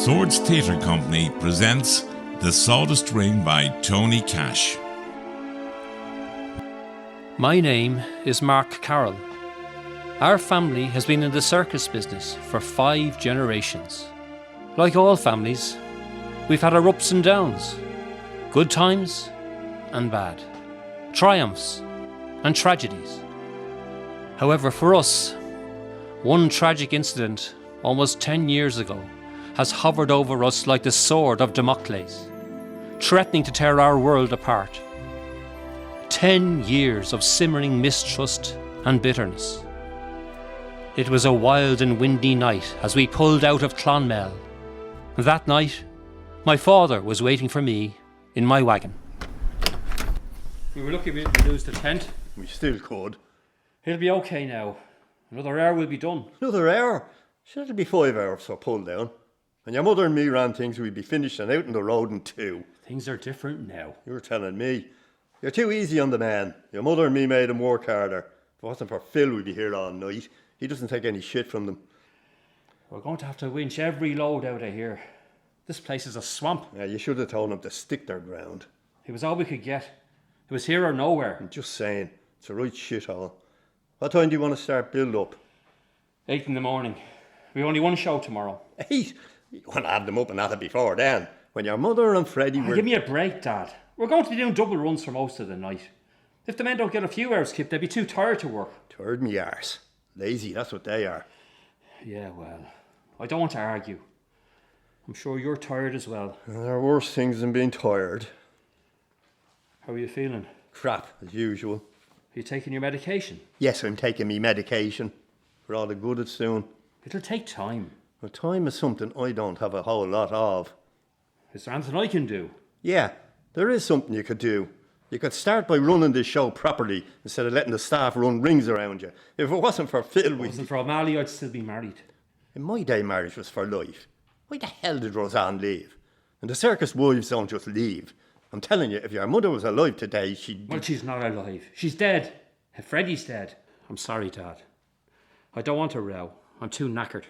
Swords Theatre Company presents The Sawdust Ring by Tony Cash. My name is Mark Carroll. Our family has been in the circus business for 5 generations. Like all families, we've had our ups and downs, good times and bad, triumphs and tragedies. However, for us, one tragic incident almost 10 years ago has hovered over us like the sword of Damocles, threatening to tear our world apart. 10 years of simmering mistrust and bitterness. It was a wild and windy night as we pulled out of Clonmel. That night, my father was waiting for me in my wagon. We were lucky we didn't lose the tent. We still could. It'll be okay now. Another hour will be done. Another hour? Sure, it'll be 5 hours for pull down. When your mother and me ran things, we'd be finished and out on the road in 2. Things are different now. You were telling me. You're too easy on the man. Your mother and me made him work harder. If it wasn't for Phil, we'd be here all night. He doesn't take any shit from them. We're going to have to winch every load out of here. This place is a swamp. Yeah, you should have told them to stick their ground. It was all we could get. It was here or nowhere. I'm just saying, it's a right shithole. What time do you want to start build up? 8 in the morning. We've only one show tomorrow. 8? You want to have them up and at it before then. When your mother and Freddie were... Give me a break, Dad. We're going to be doing double runs for most of the night. If the men don't get a few hours kept, they'll be too tired to work. Tired me arse. Lazy, that's what they are. Yeah, well, I don't want to argue. I'm sure you're tired as well. There are worse things than being tired. How are you feeling? Crap, as usual. Are you taking your medication? Yes, I'm taking me medication. For all the good it's doing. It'll take time. Well, time is something I don't have a whole lot of. Is there anything I can do? Yeah, there is something you could do. You could start by running this show properly instead of letting the staff run rings around you. If it wasn't for Phil, If it wasn't for O'Malley, I'd still be married. In my day, marriage was for life. Why the hell did Roseanne leave? And the circus wives don't just leave. I'm telling you, if your mother was alive today, she'd... Well, she's not alive. She's dead. Freddie's dead. I'm sorry, Dad. I don't want a row. I'm too knackered.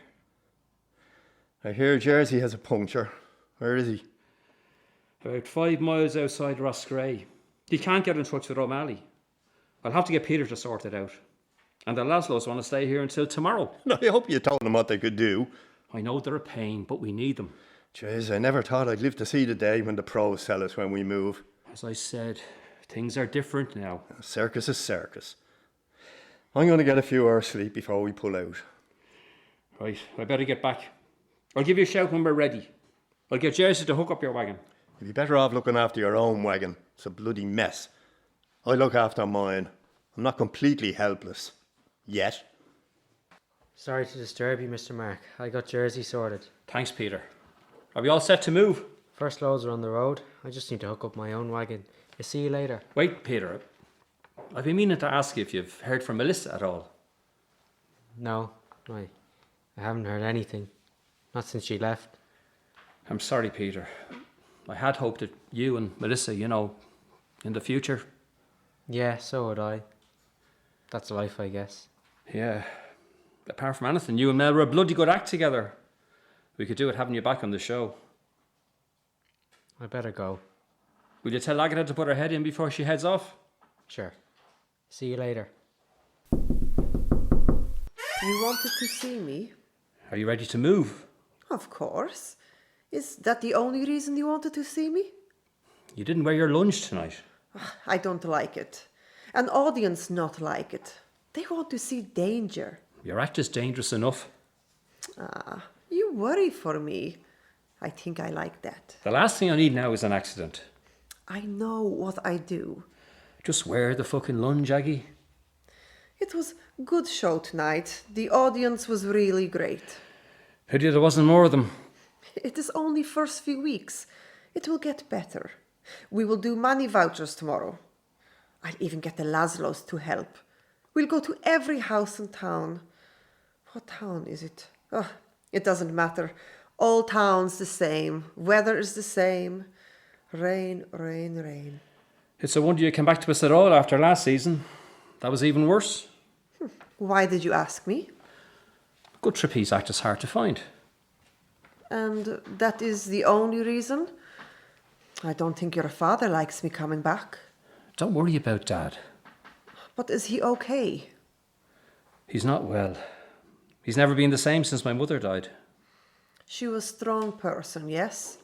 I hear Jersey has a puncture. Where is he? About 5 miles outside Roscrea. He can't get in touch with O'Malley. I'll have to get Peter to sort it out. And the Laszlos want to stay here until tomorrow. I hope you told them what they could do. I know they're a pain, but we need them. Jeez, I never thought I'd live to see the day when the pros tell us when we move. As I said, things are different now. Circus is circus. I'm going to get a few hours sleep before we pull out. Right, I better get back. I'll give you a shout when we're ready. I'll get Jersey to hook up your wagon. You'd be better off looking after your own wagon. It's a bloody mess. I look after mine. I'm not completely helpless. Yet. Sorry to disturb you, Mr. Mark. I got Jersey sorted. Thanks, Peter. Are we all set to move? First loads are on the road. I just need to hook up my own wagon. I'll see you later. Wait, Peter. I've been meaning to ask you if you've heard from Melissa at all. No, I haven't heard anything. Not since she left. I'm sorry, Peter. I had hoped that you and Melissa, in the future. Yeah, so would I. That's life, I guess. Yeah. Apart from anything, you and Mel were a bloody good act together. We could do it having you back on the show. I better go. Will you tell Agatha to put her head in before she heads off? Sure. See you later. You wanted to see me? Are you ready to move? Of course. Is that the only reason you wanted to see me? You didn't wear your lunch tonight. I don't like it. An audience not like it. They want to see danger. Your act is dangerous enough. You worry for me. I think I like that. The last thing I need now is an accident. I know what I do. Just wear the fucking lunge, Aggie. It was a good show tonight. The audience was really great. Pity there wasn't more of them. It is only first few weeks. It will get better. We will do money vouchers tomorrow. I'll even get the Laszlos to help. We'll go to every house in town. What town is it? Oh, it doesn't matter. All towns the same. Weather is the same. Rain, rain, rain. It's a wonder you came back to us at all after last season. That was even worse. Why did you ask me? Good trapeze act is hard to find. And that is the only reason? I don't think your father likes me coming back. Don't worry about Dad. But is he okay? He's not well. He's never been the same since my mother died. She was a strong person, yes?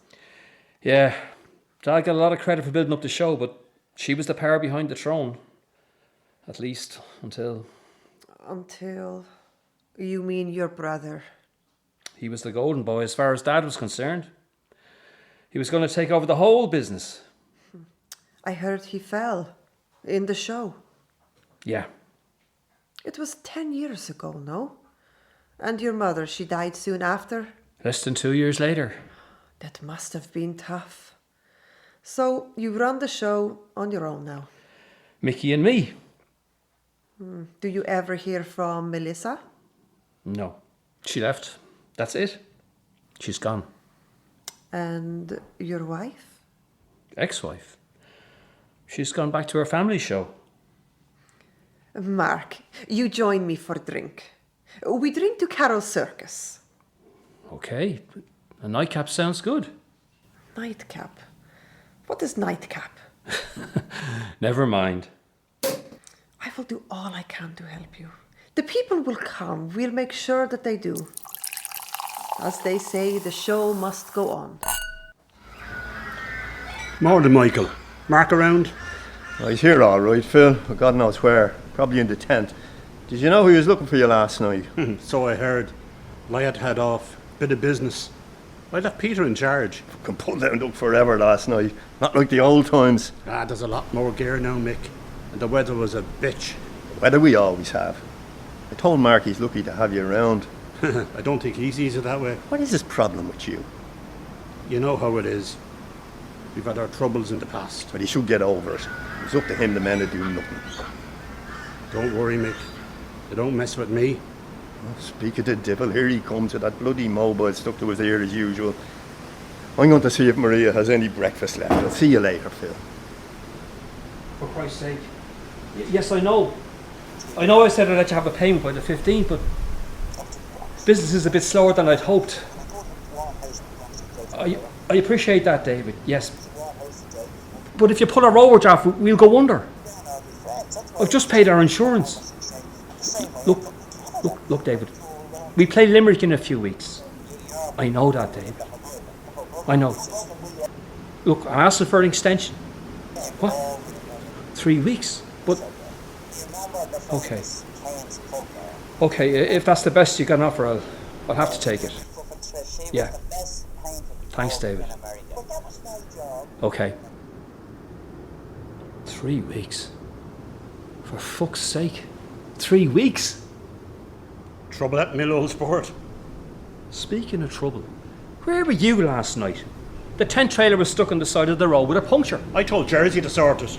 Yeah, Dad got a lot of credit for building up the show, but she was the power behind the throne. At least until... Until... You mean your brother? He was the golden boy as far as Dad was concerned. He was going to take over the whole business. I heard he fell in the show. Yeah. It was 10 years ago, no? And your mother, she died soon after? Less than 2 years later. That must have been tough. So you run the show on your own now? Mickey and me. Do you ever hear from Melissa? No. She left. That's it. She's gone. And your wife? Ex-wife. She's gone back to her family show. Mark, you join me for a drink. We drink to Carol's circus. Okay. A nightcap sounds good. Nightcap? What is nightcap? Never mind. I will do all I can to help you. The people will come. We'll make sure that they do. As they say, the show must go on. Morning, Michael. Mark around? He's here all right, Phil, but God knows where. Probably in the tent. Did you know he was looking for you last night? So I heard. Well, I had to head off. Bit of business. I left Peter in charge. Can pull down Duck forever last night. Not like the old times. There's a lot more gear now, Mick. And the weather was a bitch. Weather we always have. I told Mark he's lucky to have you around. I don't think he sees it that way. What is his problem with you? You know how it is. We've had our troubles in the past. But he should get over it. It's up to him, the men to do nothing. Don't worry, Mick. They don't mess with me. Speak of the devil, here he comes with that bloody mobile stuck to his ear as usual. I'm going to see if Maria has any breakfast left. I'll see you later, Phil. For Christ's sake. Yes, I know. I know I said I'd let you have a payment by the 15th, but business is a bit slower than I'd hoped. I appreciate that, David, yes. But if you pull our overdraft, we'll go under. I've just paid our insurance. Look, David. We play Limerick in a few weeks. I know that, David. I know. Look, I'm asking for an extension. What? 3 weeks? But... Okay. Okay, if that's the best you can offer, I'll have to take it. Yeah. Thanks, David. Okay. 3 weeks? For fuck's sake. 3 weeks? Trouble at Mill, old sport. Speaking of trouble, where were you last night? The tent trailer was stuck on the side of the road with a puncture. I told Jersey to sort it.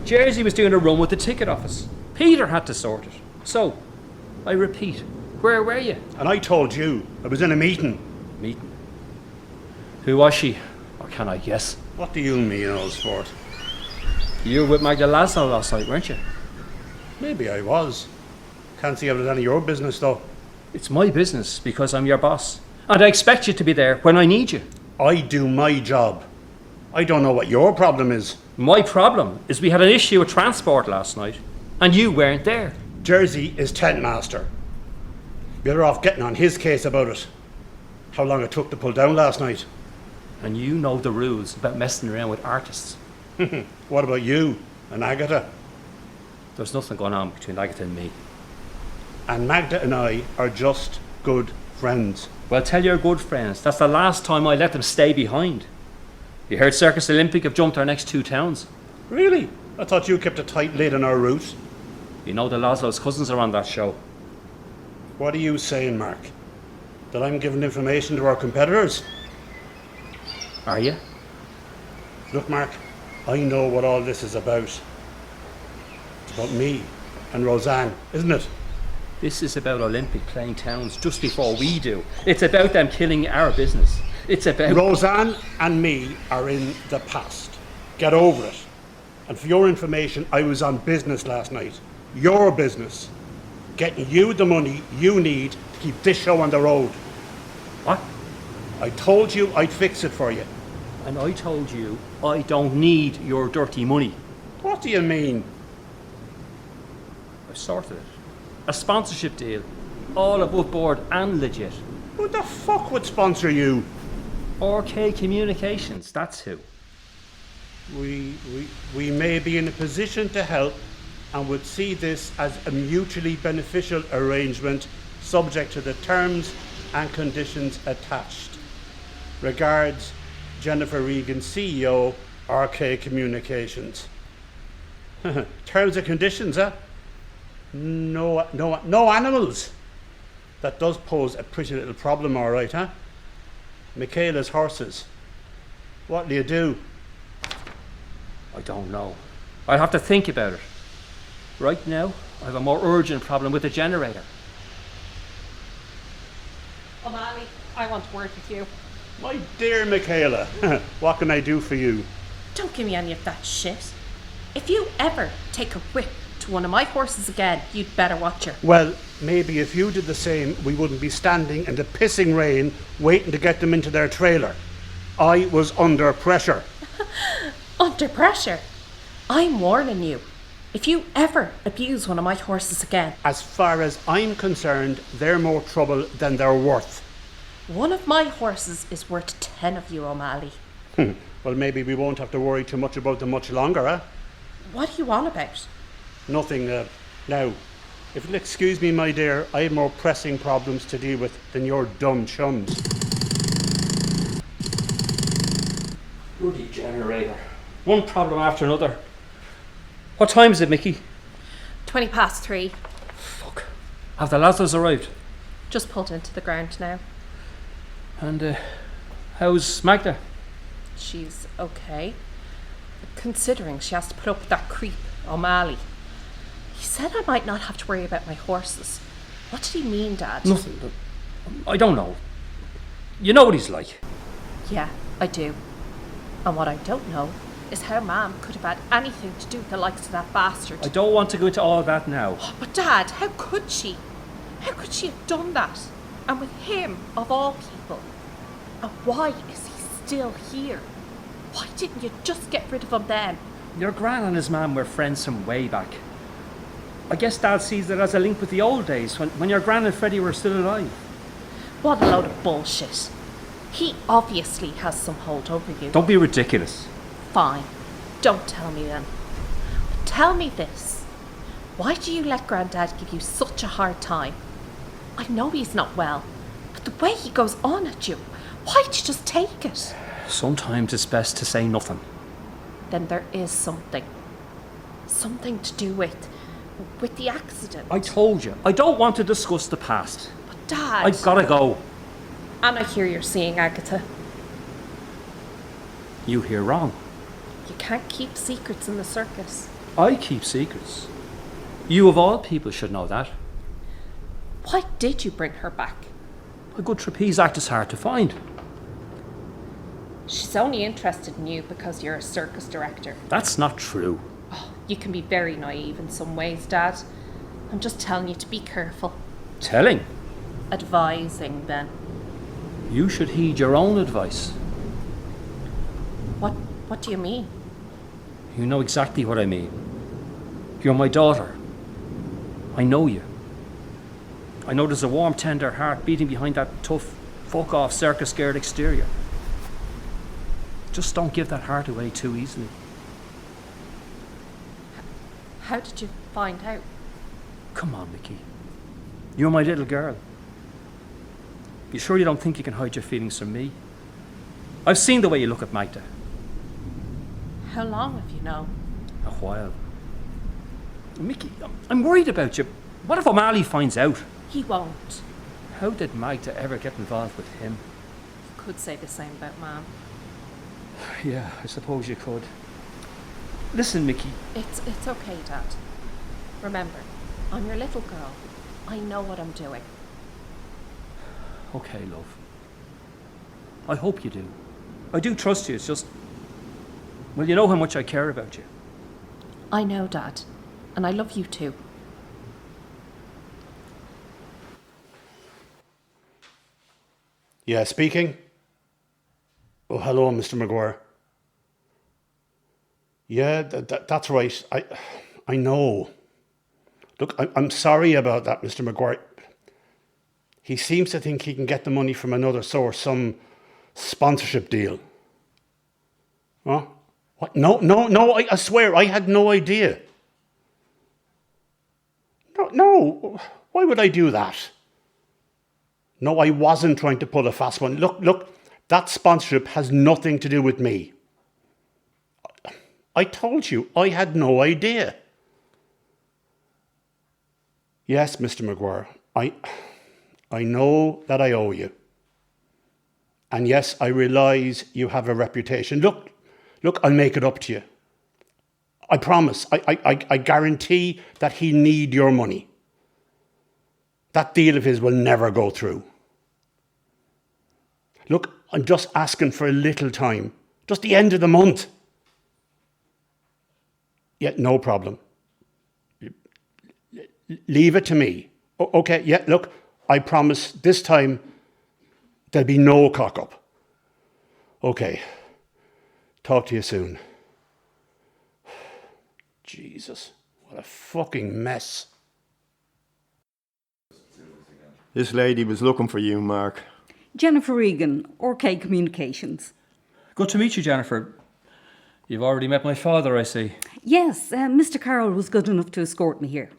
Jersey was doing a run with the ticket office. Peter had to sort it. So, I repeat, where were you? And I told you. I was in a meeting. Meeting? Who was she? Or can I guess? What do you mean, old sport? You were with Magda Laszlo last night, weren't you? Maybe I was. Can't see how it's any of your business, though. It's my business because I'm your boss. And I expect you to be there when I need you. I do my job. I don't know what your problem is. My problem is we had an issue with transport last night, and you weren't there. Jersey is tent master. You're off getting on his case about it. How long it took to pull down last night. And you know the rules about messing around with artists. What about you and Agatha? There's nothing going on between Agatha and me. And Magda and I are just good friends. Well, tell your good friends, that's the last time I let them stay behind. You heard Circus Olympic have jumped our next 2 towns? Really? I thought you kept a tight lid on our route. You know the Laszlo's cousins are on that show. What are you saying, Mark? That I'm giving information to our competitors? Are you? Look, Mark, I know what all this is about. It's about me and Roseanne, isn't it? This is about Olympic playing towns just before we do. It's about them killing our business. It's about... Roseanne and me are in the past. Get over it. And for your information, I was on business last night. Your business. Getting you the money you need to keep this show on the road. What? I told you I'd fix it for you. And I told you I don't need your dirty money. What do you mean? I've sorted it. A sponsorship deal. All above board and legit. Who the fuck would sponsor you? RK Communications, that's who. We may be in a position to help and would see this as a mutually beneficial arrangement subject to the terms and conditions attached. Regards, Jennifer Regan, CEO, RK Communications. Terms and conditions, huh? No animals. That does pose a pretty little problem, all right, huh? Michaela's horses. What'll you do? I don't know. I'll have to think about it. Right now, I have a more urgent problem with the generator. O'Malley, I want to work with you. My dear Michaela, what can I do for you? Don't give me any of that shit. If you ever take a whip to one of my horses again, you'd better watch her. Well, maybe if you did the same, we wouldn't be standing in the pissing rain waiting to get them into their trailer. I was under pressure. Under pressure? I'm warning you. If you ever abuse one of my horses again, As far as I'm concerned, they're more trouble than they're worth. one of my horses is worth 10 of you, O'Malley. Well, maybe we won't have to worry too much about them much longer, huh? What are you on about? Nothing, now. If you'll excuse me, my dear, I have more pressing problems to deal with than your dumb chums. Bloody generator. One problem after another. What time is it, Mickey? 3:20. Fuck. Have the Lazarus arrived? Just pulled into the ground now. And, how's Magda? She's okay. Considering she has to put up with that creep, O'Malley. He said I might not have to worry about my horses. What did he mean, Dad? Nothing. I don't know. You know what he's like. Yeah, I do. And what I don't know is how Mum could have had anything to do with the likes of that bastard. I don't want to go into all that now. But Dad, how could she? How could she have done that? And with him, of all people. And why is he still here? Why didn't you just get rid of him then? Your gran and his man were friends from way back. I guess Dad sees it as a link with the old days when your gran and Freddie were still alive. What a load of bullshit. He obviously has some hold over you. Don't be ridiculous. Fine. Don't tell me then. But tell me this. Why do you let Grandad give you such a hard time? I know he's not well, but the way he goes on at you, why'd you just take it? Sometimes it's best to say nothing. Then there is something. Something to do with the accident. I told you, I don't want to discuss the past. But Dad... I've gotta go. And I hear you're seeing Agatha. You hear wrong. You can't keep secrets in the circus. I keep secrets. You of all people should know that. Why did you bring her back? A good trapeze act is hard to find. She's only interested in you because you're a circus director. That's not true. Oh, you can be very naive in some ways, Dad. I'm just telling you to be careful. Telling? Advising, then. You should heed your own advice. What do you mean? You know exactly what I mean. You're my daughter. I know you. I know there's a warm, tender heart beating behind that tough, fuck-off, circus-scared exterior. Just don't give that heart away too easily. How did you find out? Come on, Mickey. You're my little girl. You sure you don't think you can hide your feelings from me? I've seen the way you look at Magda. How long have you known? A while. Mickey, I'm worried about you. What if O'Malley finds out? He won't. How did Magda ever get involved with him? You could say the same about Mum. Yeah, I suppose you could. Listen, Mickey. It's okay, Dad. Remember, I'm your little girl. I know what I'm doing. Okay, love. I hope you do. I do trust you, it's just... Well, you know how much I care about you. I know, Dad. And I love you too. Yeah, speaking. Oh, hello, Mr. McGuire. Yeah, that's right. I know. Look, I'm sorry about that, Mr. McGuire. He seems to think he can get the money from another source, some sponsorship deal. Huh? What? No, I swear, I had no idea. No, why would I do that? No, I wasn't trying to pull a fast one. Look, that sponsorship has nothing to do with me. I told you, I had no idea. Yes, Mr. McGuire, I know that I owe you. And yes, I realise you have a reputation. Look, I'll make it up to you. I promise, I guarantee that he'll need your money. That deal of his will never go through. Look, I'm just asking for a little time. Just the end of the month. Yeah, no problem. Leave it to me. Okay, yeah, look, I promise this time there'll be no cock-up. Okay, talk to you soon. Jesus, what a fucking mess. This lady was looking for you, Mark. Jennifer Regan, OK Communications. Good to meet you, Jennifer. You've already met my father, I see. Yes, Mr. Carroll was good enough to escort me here.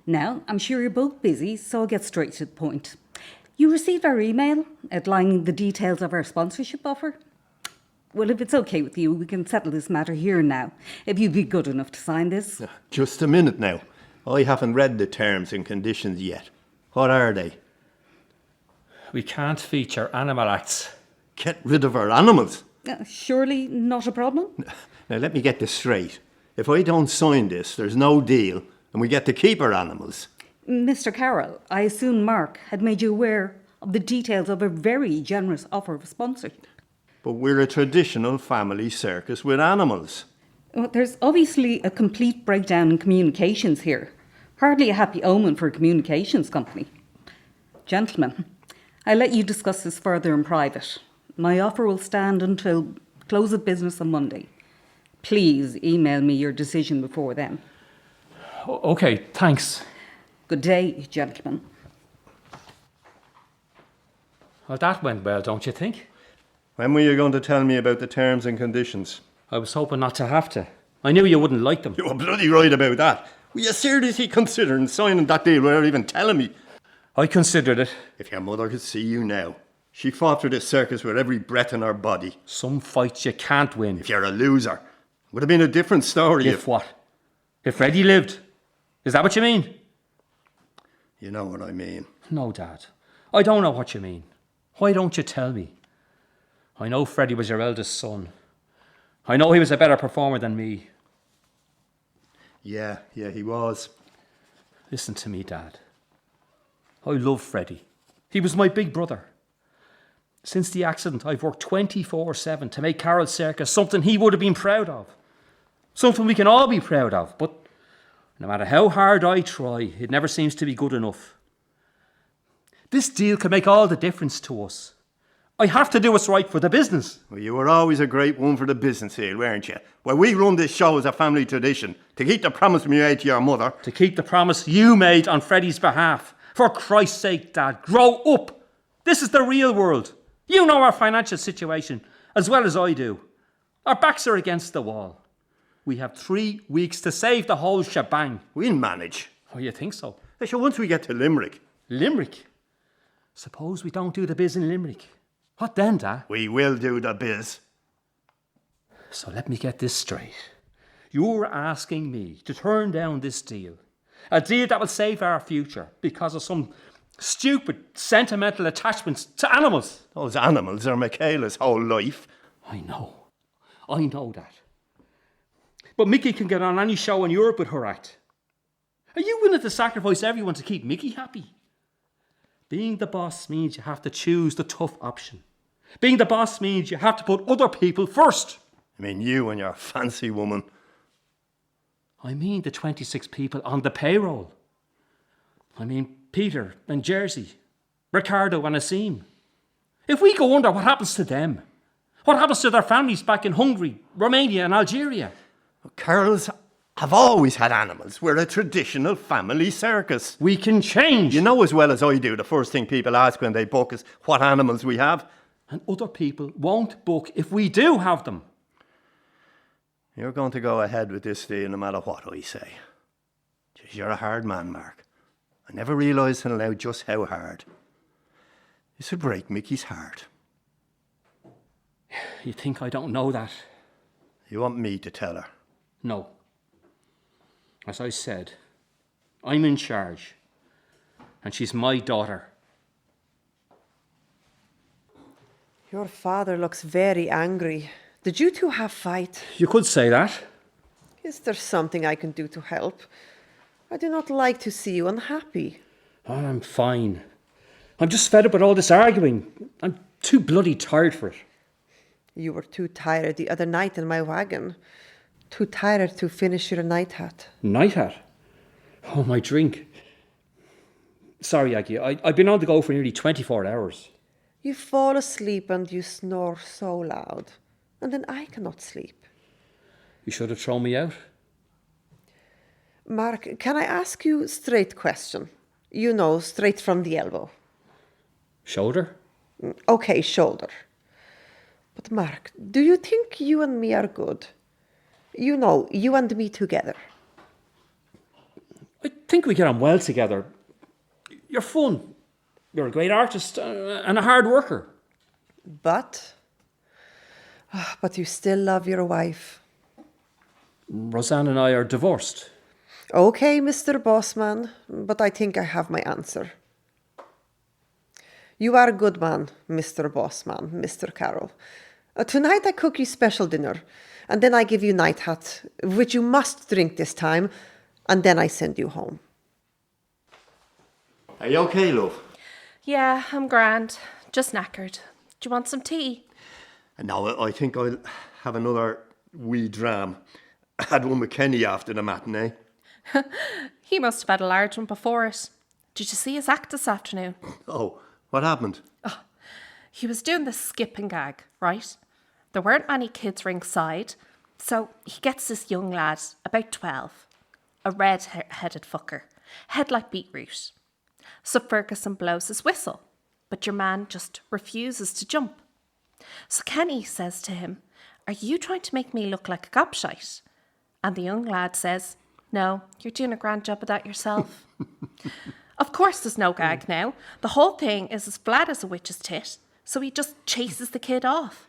Now, I'm sure you're both busy, so I'll get straight to the point. You received our email outlining the details of our sponsorship offer? Well, if it's okay with you, we can settle this matter here and now, if you'd be good enough to sign this. Just a minute now. I haven't read the terms and conditions yet. What are they? We can't feature animal acts. Get rid of our animals. Surely not a problem? Now let me get this straight. If I don't sign this, there's no deal and we get to keep our animals. Mr. Carroll, I assume Mark had made you aware of the details of a very generous offer of sponsorship. But we're a traditional family circus with animals. Well, there's obviously a complete breakdown in communications here. Hardly a happy omen for a communications company. Gentlemen, I'll let you discuss this further in private. My offer will stand until close of business on Monday. Please email me your decision before then. Okay, thanks. Good day, gentlemen. Well, that went well, don't you think? When were you going to tell me about the terms and conditions? I was hoping not to have to. I knew you wouldn't like them. You were bloody right about that. Were you seriously considering signing that deal without even telling me? I considered it. If your mother could see you now. She fought for this circus with every breath in her body. Some fights you can't win. If you're a loser, would have been a different story If what? If Freddie lived? Is that what you mean? You know what I mean. No, Dad. I don't know what you mean. Why don't you tell me? I know Freddie was your eldest son. I know he was a better performer than me. Yeah, he was. Listen to me, Dad. I love Freddie. He was my big brother. Since the accident, I've worked 24/7 to make Carroll Circus something he would have been proud of. Something we can all be proud of. But no matter how hard I try, it never seems to be good enough. This deal can make all the difference to us. I have to do what's right for the business. Well, you were always a great one for the business deal, weren't you? Well, we run this show as a family tradition to keep the promise we made to your mother. To keep the promise you made on Freddie's behalf. For Christ's sake, Dad, grow up. This is the real world. You know our financial situation as well as I do. Our backs are against the wall. We have 3 weeks to save the whole shebang. We'll manage. Oh, you think so? So once we get to Limerick. Limerick? Suppose we don't do the biz in Limerick. What then, Dad? We will do the biz. So let me get this straight. You're asking me to turn down this deal. A deal that will save our future because of some stupid sentimental attachments to animals. Those animals are Michaela's whole life. I know that. But Mickey can get on any show in Europe with her act. Are you willing to sacrifice everyone to keep Mickey happy? Being the boss means you have to choose the tough option. Being the boss means you have to put other people first. I mean, you and your fancy woman. I mean the 26 people on the payroll. I mean Peter and Jersey, Ricardo and Asim. If we go under, what happens to them? What happens to their families back in Hungary, Romania and Algeria? Carols have always had animals. We're a traditional family circus. We can change. You know as well as I do, the first thing people ask when they book is what animals we have. And other people won't book if we do have them. You're going to go ahead with this deal no matter what I say. Jeez, you're a hard man, Mark. I never realised until now just how hard. This would break Mickey's heart. You think I don't know that? You want me to tell her? No. As I said, I'm in charge. And she's my daughter. Your father looks very angry. Did you two have fight? You could say that. Is there something I can do to help? I do not like to see you unhappy. Oh, I'm fine. I'm just fed up with all this arguing. I'm too bloody tired for it. You were too tired the other night in my wagon. Too tired to finish your night hat. Night hat? Oh, my drink. Sorry, Aggie. I've been on the go for nearly 24 hours. You fall asleep and you snore so loud. And then I cannot sleep. You should have thrown me out. Mark, can I ask you a straight question? You know, straight from the elbow. Shoulder? Okay, shoulder. But Mark, do you think you and me are good? You know, you and me together. I think we get on well together. You're fun. You're a great artist and a hard worker. But you still love your wife. Roseanne and I are divorced. Okay, Mr. Bossman, but I think I have my answer. You are a good man, Mr. Bossman, Mr. Carroll. Tonight I cook you special dinner, and then I give you night hat, which you must drink this time, and then I send you home. Are you okay, love? Yeah, I'm grand. Just knackered. Do you want some tea? No, I think I'll have another wee dram. I had one with Kenny after the matinee. He must have had a large one before it. Did you see his act this afternoon? Oh, what happened? He was doing the skip and gag, right? There weren't many kids ringside, so he gets this young lad, about 12, a red-headed fucker, head like beetroot. So Ferguson blows his whistle, but your man just refuses to jump. So Kenny says to him, "Are you trying to make me look like a gobshite?" And the young lad says, "No, you're doing a grand job of that yourself." Of course there's no gag now. The whole thing is as flat as a witch's tit, so he just chases the kid off.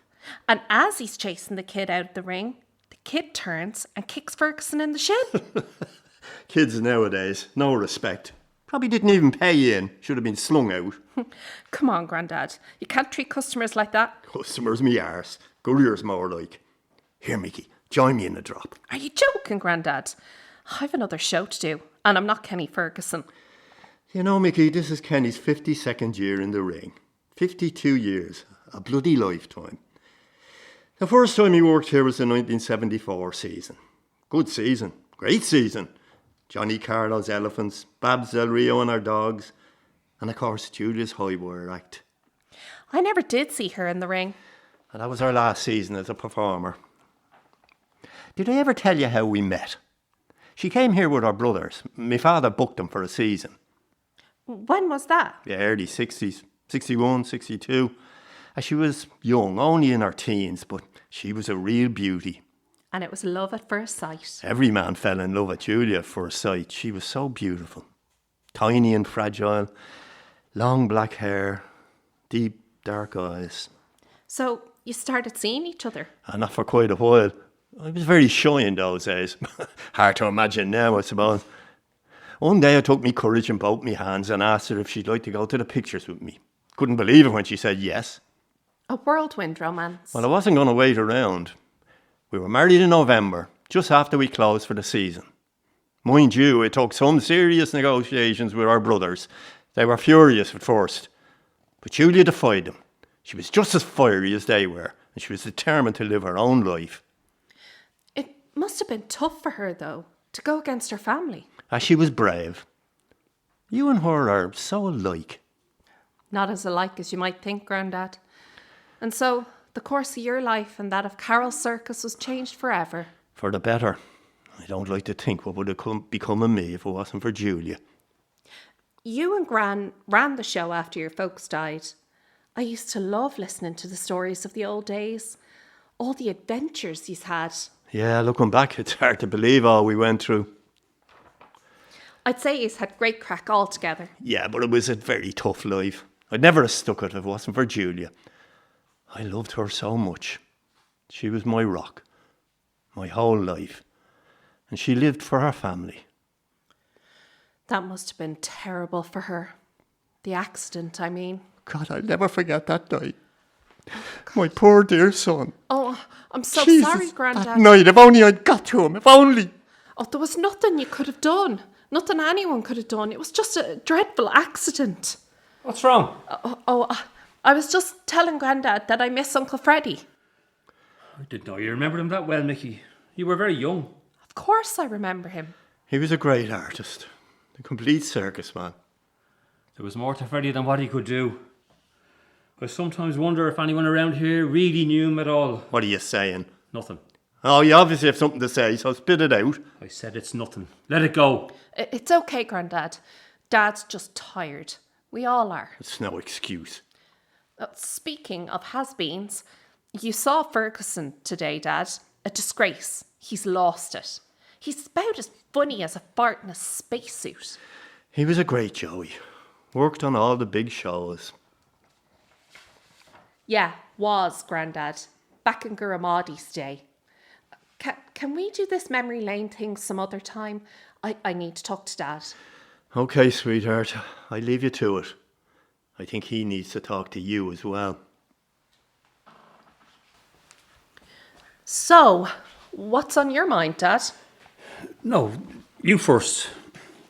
And as he's chasing the kid out of the ring, the kid turns and kicks Ferguson in the shin. Kids nowadays, no respect. Probably didn't even pay in. Should have been slung out. Come on, Grandad. You can't treat customers like that. Customers me arse. Couriers more like. Here, Mickey, join me in a drop. Are you joking, Grandad? I've another show to do, and I'm not Kenny Ferguson. You know, Mickey, this is Kenny's 52nd year in the ring. 52 years. A bloody lifetime. The first time he worked here was the 1974 season. Good season. Great season. Johnny Carlo's elephants, Babs Del Rio and her dogs, and of course Julia's high wire act. I never did see her in the ring. And that was her last season as a performer. Did I ever tell you how we met? She came here with her brothers. My father booked them for a season. When was that? Yeah, early 60s, 61, 62. She was young, only in her teens, but she was a real beauty. And it was love at first sight. Every man fell in love with Julia at first sight. She was so beautiful. Tiny and fragile, long black hair, deep dark eyes. So you started seeing each other? Not for quite a while. I was very shy in those days. Hard to imagine now, I suppose. One day I took me courage in both my hands and asked her if she'd like to go to the pictures with me. Couldn't believe it when she said yes. A whirlwind romance. Well, I wasn't going to wait around. We were married in November, just after we closed for the season. Mind you, it took some serious negotiations with our brothers. They were furious at first. But Julia defied them. She was just as fiery as they were, and she was determined to live her own life. It must have been tough for her, though, to go against her family. She was brave. You and her are so alike. Not as alike as you might think, Grandad. And so the course of your life and that of Carol's circus was changed forever. For the better. I don't like to think what would have become of me if it wasn't for Julia. You and Gran ran the show after your folks died. I used to love listening to the stories of the old days. All the adventures you've had. Yeah, looking back, it's hard to believe all we went through. I'd say you've had great crack altogether. Yeah, but it was a very tough life. I'd never have stuck it if it wasn't for Julia. I loved her so much. She was my rock, my whole life. And she lived for her family. That must have been terrible for her. The accident, I mean. God, I'll never forget that night. My poor dear son. Oh, I'm so Jesus, sorry, Grandad. that night, if only I'd got to him, if only. Oh, there was nothing you could have done. Nothing anyone could have done. It was just a dreadful accident. What's wrong? I was just telling Grandad that I miss Uncle Freddy. I didn't know you remembered him that well, Mickey. You were very young. Of course I remember him. He was a great artist. A complete circus man. There was more to Freddie than what he could do. I sometimes wonder if anyone around here really knew him at all. What are you saying? Nothing. Oh, you obviously have something to say, so spit it out. I said it's nothing. Let it go. It's okay, Grandad. Dad's just tired. We all are. It's no excuse. Speaking of has-beens, you saw Ferguson today, Dad. A disgrace. He's lost it. He's about as funny as a fart in a spacesuit. He was a great Joey. Worked on all the big shows. Yeah, was, Grandad. Back in Guramadi's day. Can we do this memory lane thing some other time? I need to talk to Dad. Okay, sweetheart. I leave you to it. I think he needs to talk to you as well. So, what's on your mind, Dad? No, you first.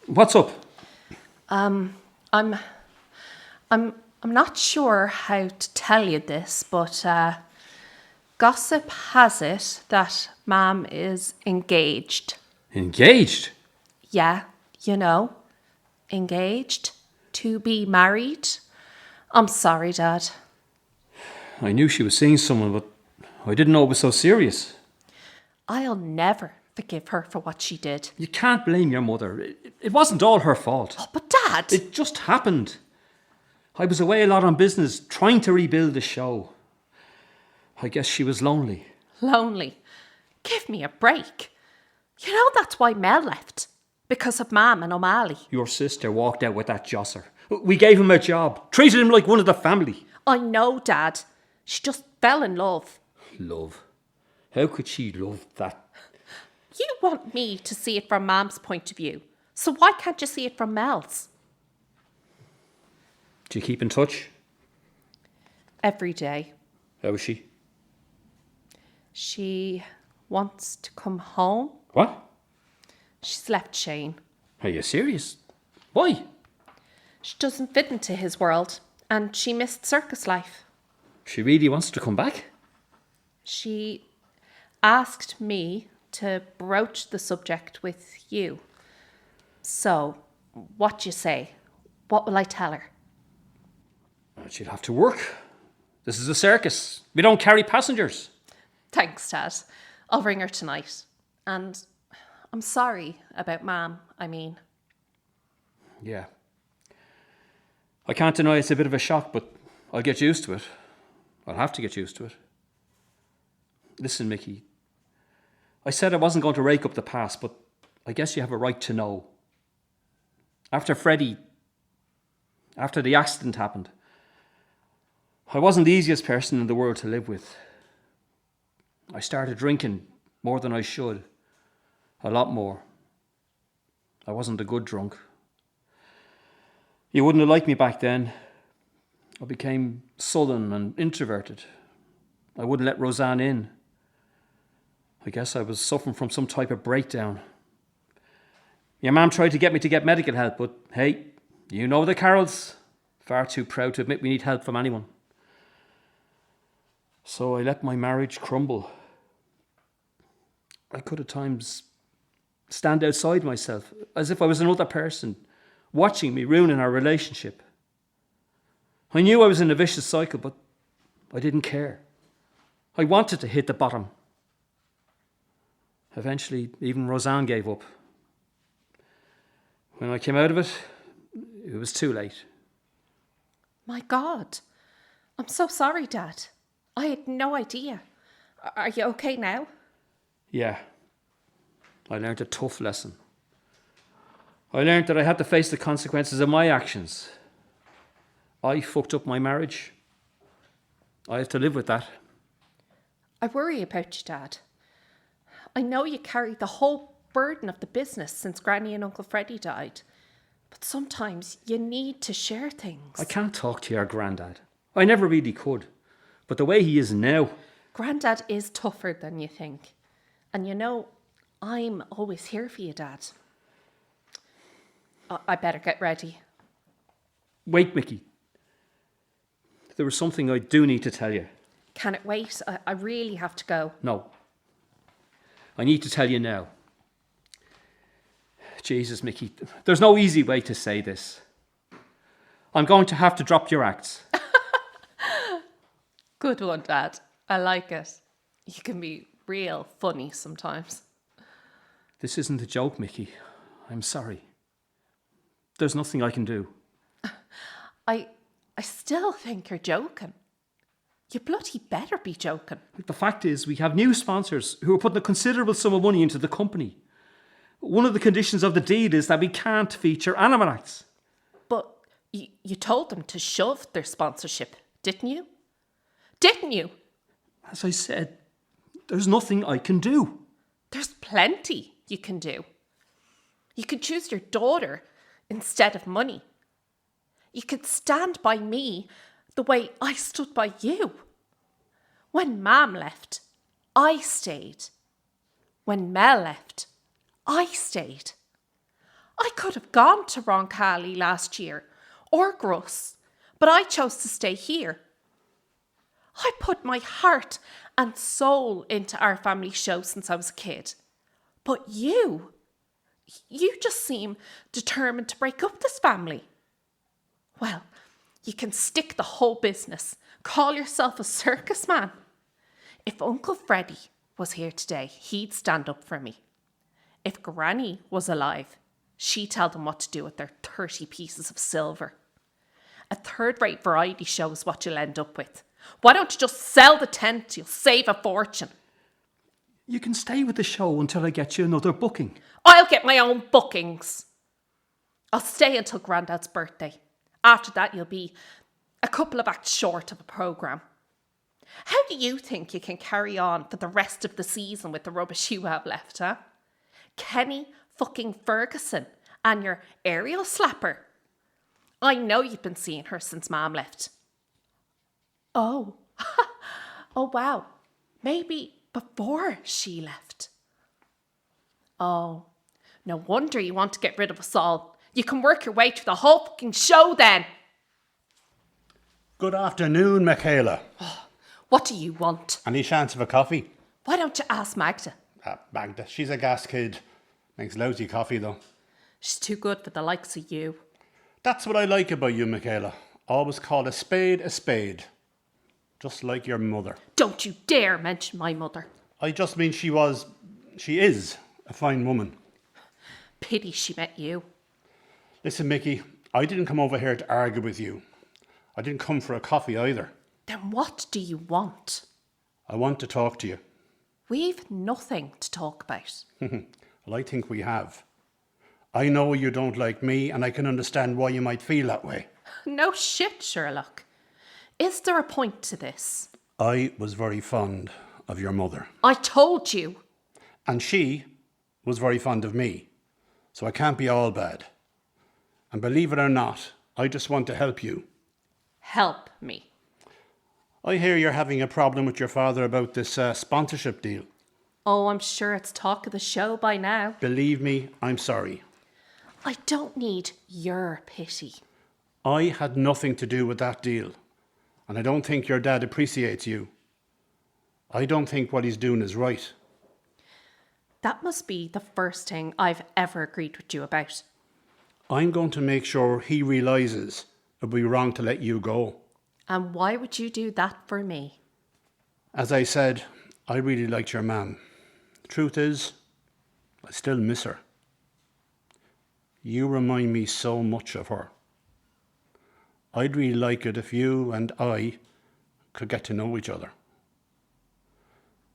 What's up? I'm not sure how to tell you this, but gossip has it that Mam is engaged. Engaged? Yeah, you know, engaged to be married. I'm sorry, Dad. I knew she was seeing someone, but I didn't know it was so serious. I'll never forgive her for what she did. You can't blame your mother. It wasn't all her fault. Oh, but Dad! It just happened. I was away a lot on business, trying to rebuild the show. I guess she was lonely. Lonely. Give me a break. You know that's why Mel left. Because of Mam and O'Malley. Your sister walked out with that josser. We gave him a job, treated him like one of the family. I know, Dad. She just fell in love. Love? How could she love that? You want me to see it from Mam's point of view. So why can't you see it from Mel's? Do you keep in touch? Every day. How is she? She wants to come home. What? She's left Shane. Are you serious? Why? She doesn't fit into his world, and she missed circus life. She really wants to come back? She asked me to broach the subject with you. So, what do you say? What will I tell her? She'd have to work. This is a circus. We don't carry passengers. Thanks, Dad. I'll ring her tonight. And I'm sorry about Mam, I mean. Yeah. I can't deny it's a bit of a shock, but I'll get used to it. I'll have to get used to it. Listen, Mickey. I said I wasn't going to rake up the past, but I guess you have a right to know. After the accident happened, I wasn't the easiest person in the world to live with. I started drinking more than I should. A lot more. I wasn't a good drunk. You wouldn't have liked me back then. I became sullen and introverted. I wouldn't let Roseanne in. I guess I was suffering from some type of breakdown. Your mum tried to get me to get medical help, but hey, you know the Carols. Far too proud to admit we need help from anyone. So I let my marriage crumble. I could at times stand outside myself, as if I was another person, watching me ruining our relationship. I knew I was in a vicious cycle, but I didn't care. I wanted to hit the bottom. Eventually, even Roseanne gave up. When I came out of it, it was too late. My God. I'm so sorry, Dad. I had no idea. Are you okay now? Yeah. I learned a tough lesson. I learned that I had to face the consequences of my actions. I fucked up my marriage. I have to live with that. I worry about you, Dad. I know you carry the whole burden of the business since Granny and Uncle Freddie died. But sometimes you need to share things. I can't talk to your granddad. I never really could. But the way he is now... Granddad is tougher than you think. And you know, I'm always here for you, Dad. I better get ready. Wait, Mickey. There was something I do need to tell you. Can it wait? I really have to go. No. I need to tell you now. Jesus, Mickey, there's no easy way to say this. I'm going to have to drop your acts. Good one, Dad. I like it. You can be real funny sometimes. This isn't a joke, Mickey. I'm sorry. There's nothing I can do. I still think you're joking. You bloody better be joking. The fact is, we have new sponsors who are putting a considerable sum of money into the company. One of the conditions of the deal is that we can't feature animal acts. But you told them to shove their sponsorship, didn't you? Didn't you? As I said, there's nothing I can do. There's plenty you can do. You could choose your daughter instead of money. You could stand by me the way I stood by you. When Mam left, I stayed. When Mel left, I stayed. I could have gone to Roncalli last year or Gruss, but I chose to stay here. I put my heart and soul into our family show since I was a kid. But you just seem determined to break up this family. Well, you can stick the whole business, call yourself a circus man. If Uncle Freddie was here today, he'd stand up for me. If Granny was alive, she'd tell them what to do with their 30 pieces of silver. A third-rate variety show is what you'll end up with. Why don't you just sell the tent? You'll save a fortune. You can stay with the show until I get you another booking. I'll get my own bookings. I'll stay until Grandad's birthday. After that, you'll be a couple of acts short of a programme. How do you think you can carry on for the rest of the season with the rubbish you have left, huh? Kenny fucking Ferguson and your aerial slapper. I know you've been seeing her since Mom left. Oh. Oh, wow. Maybe before she left. Oh, no wonder you want to get rid of us all. You can work your way through the whole fucking show then. Good afternoon, Michaela. What do you want? Any chance of a coffee? Why don't you ask Magda? Magda, she's a gas kid. Makes lousy coffee, though. She's too good for the likes of you. That's what I like about you, Michaela. Always call a spade a spade. Just like your mother. Don't you dare mention my mother. I just mean she is a fine woman. Pity she met you. Listen, Mickey, I didn't come over here to argue with you. I didn't come for a coffee either. Then what do you want? I want to talk to you. We've nothing to talk about. Well, I think we have. I know you don't like me, and I can understand why you might feel that way. No shit, Sherlock. Is there a point to this? I was very fond of your mother. I told you. And she was very fond of me. So I can't be all bad. And believe it or not, I just want to help you. Help me. I hear you're having a problem with your father about this sponsorship deal. Oh, I'm sure it's talk of the show by now. Believe me, I'm sorry. I don't need your pity. I had nothing to do with that deal. And I don't think your dad appreciates you. I don't think what he's doing is right. That must be the first thing I've ever agreed with you about. I'm going to make sure he realises it would be wrong to let you go. And why would you do that for me? As I said, I really liked your mam. The truth is, I still miss her. You remind me so much of her. I'd really like it if you and I could get to know each other.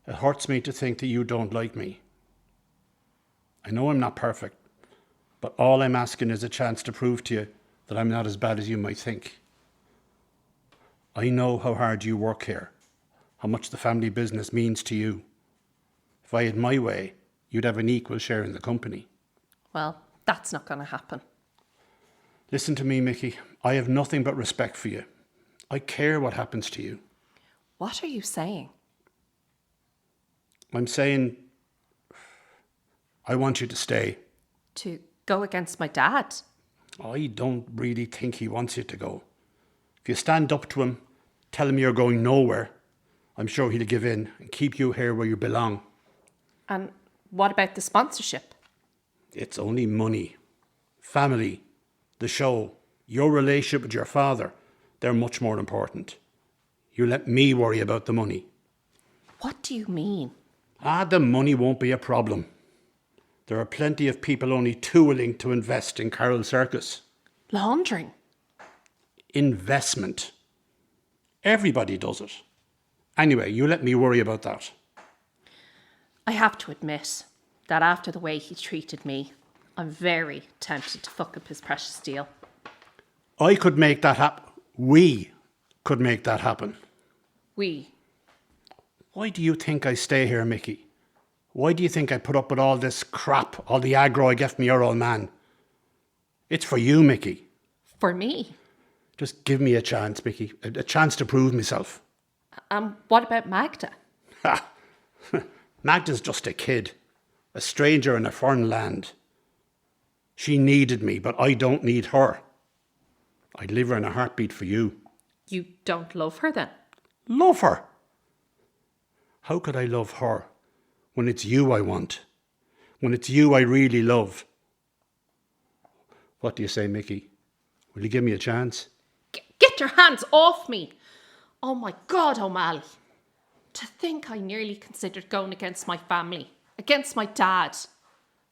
It hurts me to think that you don't like me. I know I'm not perfect, but all I'm asking is a chance to prove to you that I'm not as bad as you might think. I know how hard you work here, how much the family business means to you. If I had my way, you'd have an equal share in the company. Well, that's not going to happen. Listen to me, Mickey. I have nothing but respect for you. I care what happens to you. What are you saying? I'm saying I want you to stay. To go against my dad? I don't really think he wants you to go. If you stand up to him, tell him you're going nowhere, I'm sure he'll give in and keep you here where you belong. And what about the sponsorship? It's only money. Family, the show, your relationship with your father, they're much more important. You let me worry about the money. What do you mean? The money won't be a problem. There are plenty of people only too willing to invest in Carol Circus. Laundering? Investment. Everybody does it. Anyway, you let me worry about that. I have to admit that after the way he treated me, I'm very tempted to fuck up his precious deal. I could make that happen. We could make that happen. We? Why do you think I stay here, Mickey? Why do you think I put up with all this crap, all the aggro I get from your old man? It's for you, Mickey. For me? Just give me a chance, Mickey. A chance to prove myself. What about Magda? Ha! Magda's just a kid. A stranger in a foreign land. She needed me, but I don't need her. I'd leave her in a heartbeat for you. You don't love her then? Love her? How could I love her when it's you I want? When it's you I really love? What do you say, Mickey? Will you give me a chance? Get your hands off me! Oh my God, O'Malley. To think I nearly considered going against my family, against my dad.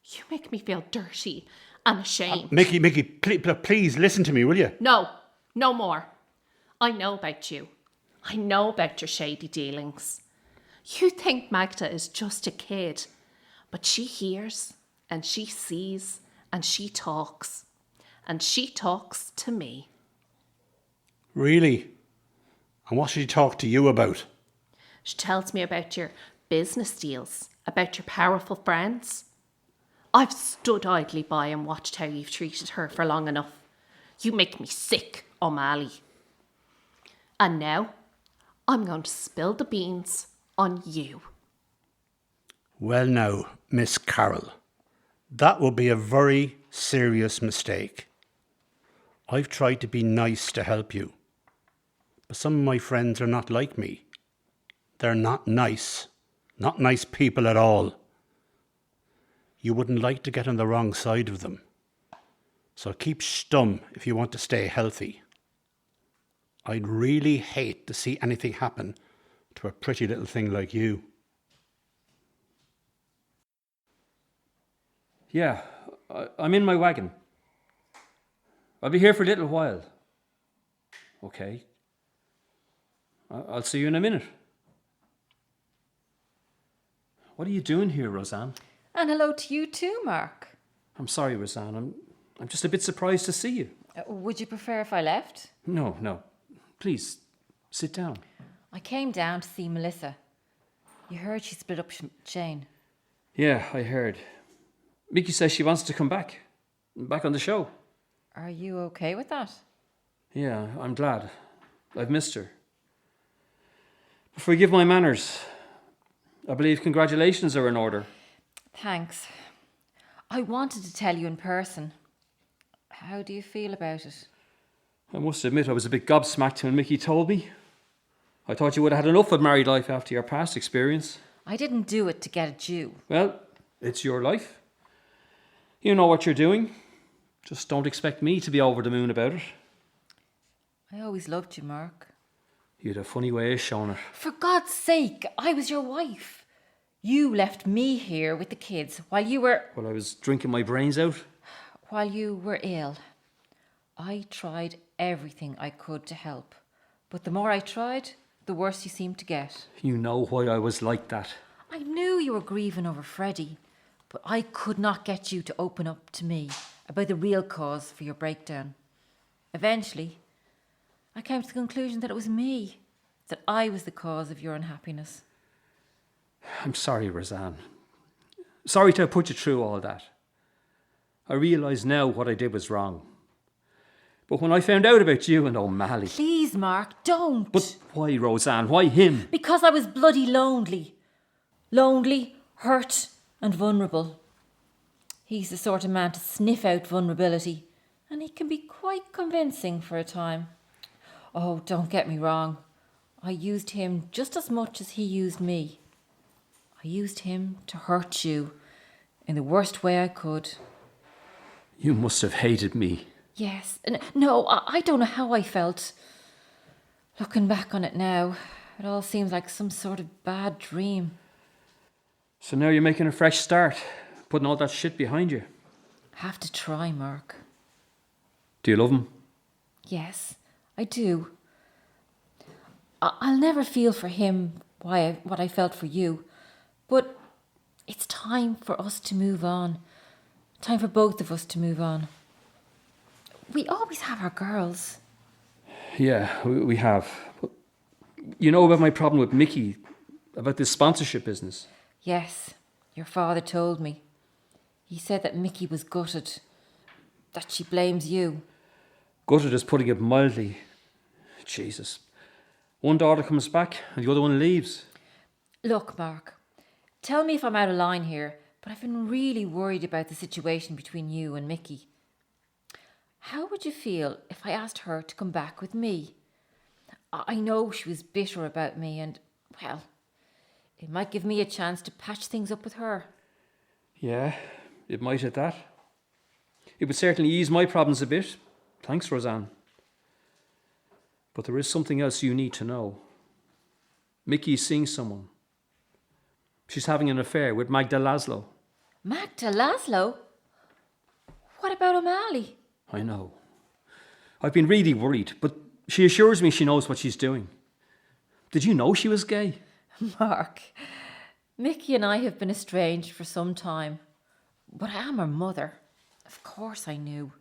You make me feel dirty and ashamed. Mickey, please listen to me, will you? No, no more. I know about you. I know about your shady dealings. You think Magda is just a kid, but she hears and she sees and she talks. And she talks to me. Really? And what should she talk to you about? She tells me about your business deals, about your powerful friends. I've stood idly by and watched how you've treated her for long enough. You make me sick, O'Malley. And now, I'm going to spill the beans on you. Well now, Miss Carroll, that would be a very serious mistake. I've tried to be nice to help you, but some of my friends are not like me. They're not nice people at all. You wouldn't like to get on the wrong side of them. So keep stum if you want to stay healthy. I'd really hate to see anything happen to a pretty little thing like you. Yeah, I'm in my wagon. I'll be here for a little while. Okay. I'll see you in a minute. What are you doing here, Roseanne? And hello to you too, Mark. I'm sorry, Roseanne. I'm just a bit surprised to see you. Would you prefer if I left? No. Please, sit down. I came down to see Melissa. You heard she split up Shane. Yeah, I heard. Mickey says she wants to come back on the show. Are you okay with that? Yeah, I'm glad. I've missed her. But forgive my manners. I believe congratulations are in order. Thanks. I wanted to tell you in person. How do you feel about it? I must admit I was a bit gobsmacked when Mickey told me. I thought you would have had enough of married life after your past experience. I didn't do it to get at you. Well, it's your life. You know what you're doing. Just don't expect me to be over the moon about it. I always loved you, Mark. You had a funny way of showing it. For God's sake, I was your wife. You left me here with the kids while you were... Well, I was drinking my brains out. While you were ill. I tried everything I could to help. But the more I tried, the worse you seemed to get. You know why I was like that. I knew you were grieving over Freddie, but I could not get you to open up to me about the real cause for your breakdown. Eventually, I came to the conclusion that it was me, that I was the cause of your unhappiness. I'm sorry, Roseanne. Sorry to have put you through all that. I realise now what I did was wrong. But when I found out about you and O'Malley... Please, Mark, don't. But why, Roseanne? Why him? Because I was bloody lonely. Lonely, hurt and vulnerable. He's the sort of man to sniff out vulnerability, and he can be quite convincing for a time. Oh, don't get me wrong. I used him just as much as he used me. I used him to hurt you in the worst way I could. You must have hated me. Yes. No, I don't know how I felt. Looking back on it now, it all seems like some sort of bad dream. So now you're making a fresh start, putting all that shit behind you. Have to try, Mark. Do you love him? Yes, I do. I'll never feel for him what I felt for you, but it's time for us to move on. Time for both of us to move on. We always have our girls. Yeah, we have. But you know about my problem with Mickey, about this sponsorship business? Yes, your father told me. He said that Mickey was gutted, that she blames you. Gutted is putting it mildly. Jesus. One daughter comes back and the other one leaves. Look, Mark, tell me if I'm out of line here, but I've been really worried about the situation between you and Mickey. How would you feel if I asked her to come back with me? I know she was bitter about me and, well, it might give me a chance to patch things up with her. Yeah, it might at that. It would certainly ease my problems a bit. Thanks, Roseanne. But there is something else you need to know. Mickey's seeing someone. She's having an affair with Magda Laszlo. Magda Laszlo? What about O'Malley? I know. I've been really worried, but she assures me she knows what she's doing. Did you know she was gay? Mark, Mickey and I have been estranged for some time, but I am her mother. Of course I knew.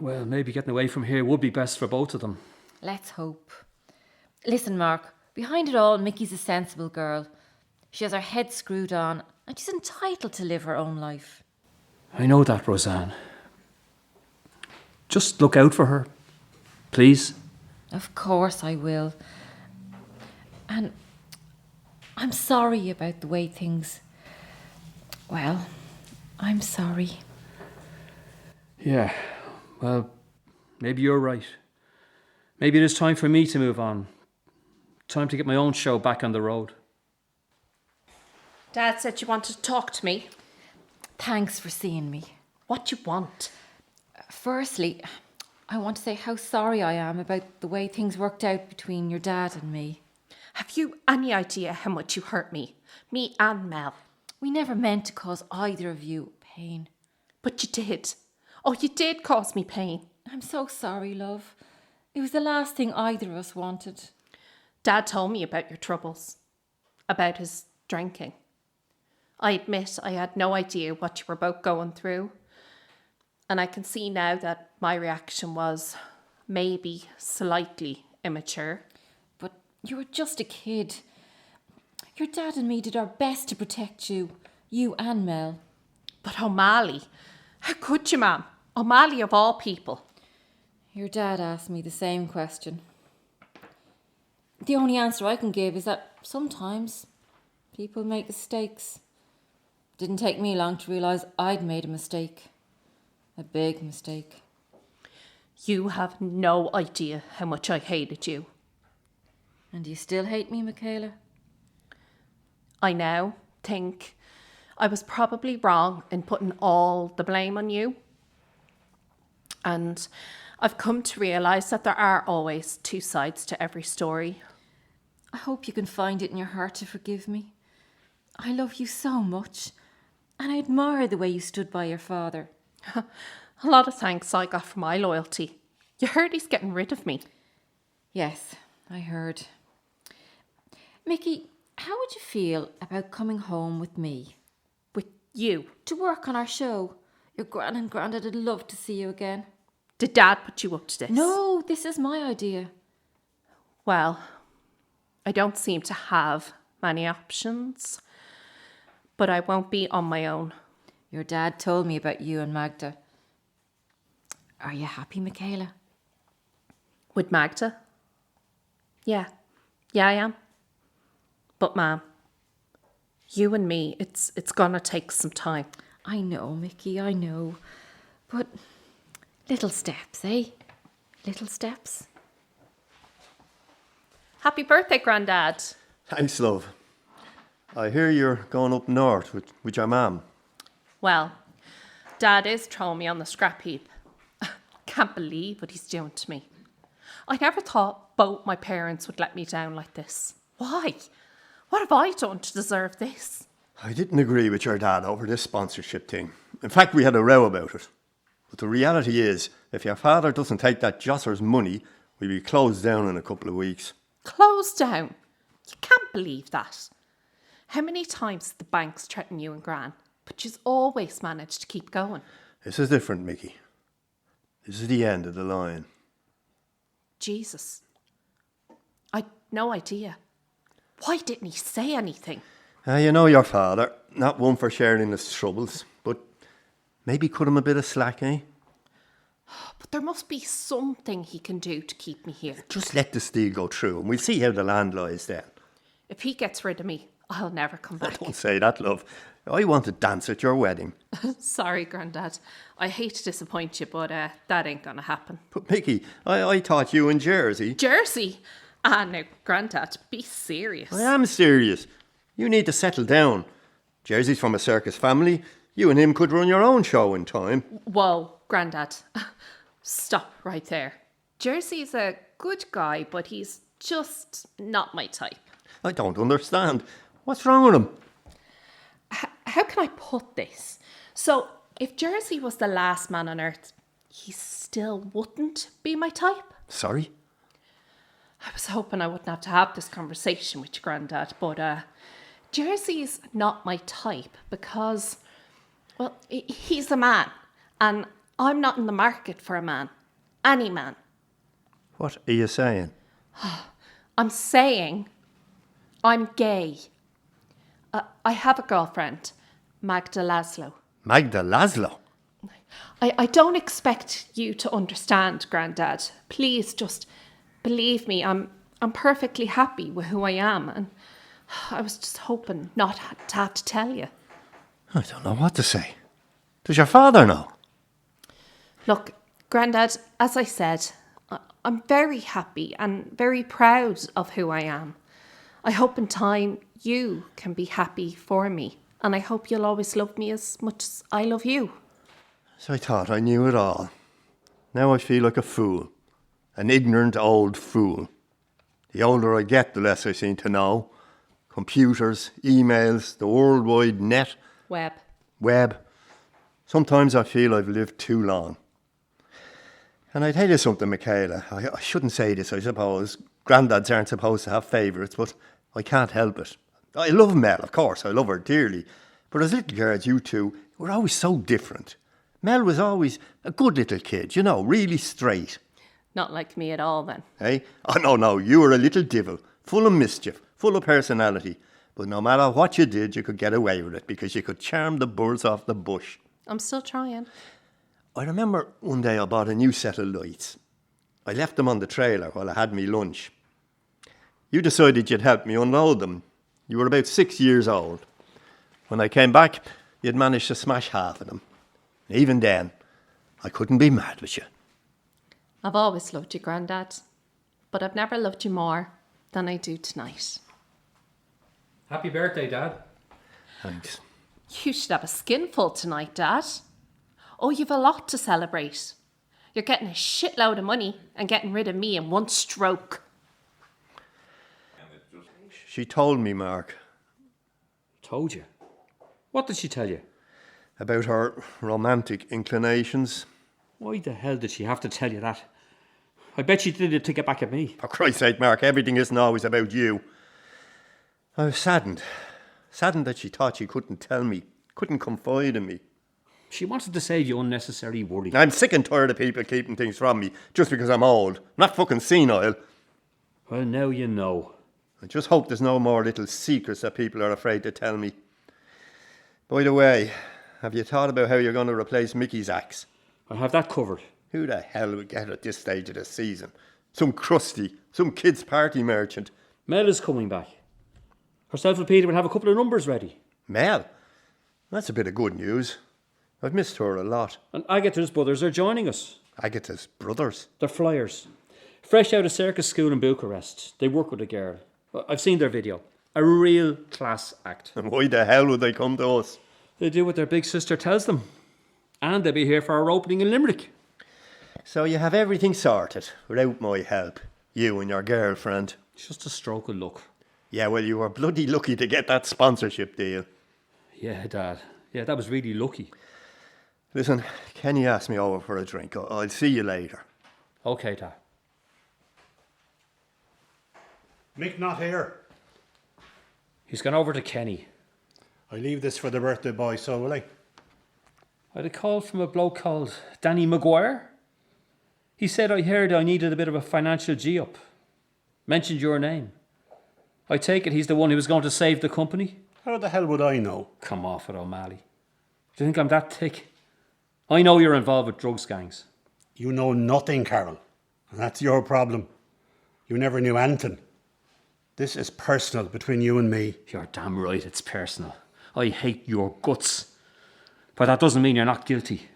Well, maybe getting away from here would be best for both of them. Let's hope. Listen, Mark, behind it all, Mickey's a sensible girl. She has her head screwed on, and she's entitled to live her own life. I know that, Roseanne. Just look out for her, please. Of course I will. And I'm sorry about the way things... Well, I'm sorry. Yeah, well, maybe you're right. Maybe it is time for me to move on. Time to get my own show back on the road. Dad said you wanted to talk to me. Thanks for seeing me. What you want? Firstly, I want to say how sorry I am about the way things worked out between your dad and me. Have you any idea how much you hurt me? Me and Mel. We never meant to cause either of you pain. But you did. Oh, you did cause me pain. I'm so sorry, love. It was the last thing either of us wanted. Dad told me about your troubles. About his drinking. I admit I had no idea what you were both going through. And I can see now that my reaction was maybe slightly immature. But you were just a kid. Your dad and me did our best to protect you and Mel. But O'Malley, how could you, ma'am? O'Malley of all people. Your dad asked me the same question. The only answer I can give is that sometimes people make mistakes. Didn't take me long to realise I'd made a mistake. A big mistake. You have no idea how much I hated you. And you still hate me, Michaela? I now think I was probably wrong in putting all the blame on you. And I've come to realise that there are always two sides to every story. I hope you can find it in your heart to forgive me. I love you so much, and I admire the way you stood by your father. A lot of thanks I got for my loyalty. You heard he's getting rid of me. Yes, I heard. Mickey, how would you feel about coming home with me? With you? To work on our show. Your gran and grandad would love to see you again. Did Dad put you up to this? No, this is my idea. Well, I don't seem to have many options, but I won't be on my own. Your dad told me about you and Magda. Are you happy, Michaela? With Magda? Yeah, I am. But Ma'am, you and me, it's gonna take some time. I know, Mickey, I know. But little steps, eh? Little steps. Happy birthday, Grandad. Thanks, love. I hear you're going up north with your mum. Well, Dad is throwing me on the scrap heap. Can't believe what he's doing to me. I never thought both my parents would let me down like this. Why? What have I done to deserve this? I didn't agree with your dad over this sponsorship thing. In fact, we had a row about it. But the reality is, if your father doesn't take that josser's money, we'll be closed down in a couple of weeks. Closed down? You can't believe that. How many times did the banks threaten you and Gran? But you've always managed to keep going. This is different, Mickey. This is the end of the line. Jesus. I'd no idea. Why didn't he say anything? You know your father, not one for sharing his troubles, but maybe cut him a bit of slack, eh? But there must be something he can do to keep me here. Just let this deal go through and we'll see how the land lies then. If he gets rid of me, I'll never come back. Don't say that, love. I want to dance at your wedding. Sorry, Grandad. I hate to disappoint you, but that ain't gonna happen. But Mickey, I thought you in Jersey. Jersey? Ah, no, Grandad, be serious. I am serious. You need to settle down. Jersey's from a circus family. You and him could run your own show in time. Whoa, Grandad. Stop right there. Jersey's a good guy, but he's just not my type. I don't understand. What's wrong with him? How can I put this? So, if Jersey was the last man on earth, he still wouldn't be my type? Sorry? I was hoping I wouldn't have to have this conversation with your Grandad, but Jersey's not my type because, well, he's a man, and I'm not in the market for a man. Any man. What are you saying? I'm saying I'm gay. I have a girlfriend, Magda Laszlo. Magda Laszlo? I don't expect you to understand, Grandad. Please just believe me. I'm perfectly happy with who I am, and I was just hoping not to have to tell you. I don't know what to say. Does your father know? Look, Grandad, as I said, I'm very happy and very proud of who I am. I hope in time you can be happy for me, and I hope you'll always love me as much as I love you. So I thought I knew it all. Now I feel like a fool. An ignorant old fool. The older I get, the less I seem to know. Computers, emails, the World Wide Net. Web. Sometimes I feel I've lived too long. And I tell you something, Michaela. I shouldn't say this, I suppose. Granddads aren't supposed to have favourites, but I can't help it. I love Mel, of course. I love her dearly. But as little girls, you two were always so different. Mel was always a good little kid, you know, really straight. Not like me at all, then. Eh? Oh, no, you were a little devil, full of mischief, full of personality. But no matter what you did, you could get away with it because you could charm the birds off the bush. I'm still trying. I remember one day I bought a new set of lights. I left them on the trailer while I had me lunch. You decided you'd help me unload them. You were about 6 years old. When I came back, you'd managed to smash half of them. Even then, I couldn't be mad with you. I've always loved you, Grandad, but I've never loved you more than I do tonight. Happy birthday, Dad. Thanks. You should have a skinful tonight, Dad. Oh, you've a lot to celebrate. You're getting a shitload of money and getting rid of me in one stroke. She told me, Mark, Told you. What did she tell you? about her romantic inclinations. Why the hell did she have to tell you that? I bet she did it to get back at me. For Christ's sake, Mark, everything isn't always about you. I was saddened. Saddened that she thought she couldn't tell me, couldn't confide in me. She wanted to save you unnecessary worry. I'm sick and tired of people keeping things from me just because I'm old. I'm not fucking senile. Well, now you know. I just hope there's no more little secrets that people are afraid to tell me. By the way, have you thought about how you're going to replace Mickey's axe? I have that covered. Who the hell would get at this stage of the season? Some crusty, some kid's party merchant. Mel is coming back. Herself and Peter will have a couple of numbers ready. Mel? That's a bit of good news. I've missed her a lot. And Agatha's brothers are joining us. Agatha's brothers. They're flyers. Fresh out of circus school in Bucharest. They work with a girl. I've seen their video. A real class act. And why the hell would they come to us? They do what their big sister tells them. And they'll be here for our opening in Limerick. So you have everything sorted without my help. You and your girlfriend. Just a stroke of luck. Yeah, well, you were bloody lucky to get that sponsorship deal. Yeah, Dad. Yeah, that was really lucky. Listen, Kenny asked me over for a drink. I'll see you later. Okay, Dad. Mick not here. He's gone over to Kenny. I leave this for the birthday boy, so will I? I had a call from a bloke called Danny Maguire. He said I heard I needed a bit of a financial G-up. Mentioned your name. I take it he's the one who was going to save the company? How the hell would I know? Come off it, O'Malley. Do you think I'm that thick? I know you're involved with drugs gangs. You know nothing, Carol. And that's your problem. You never knew anything. This is personal between you and me. You're damn right it's personal. I hate your guts. But that doesn't mean you're not guilty.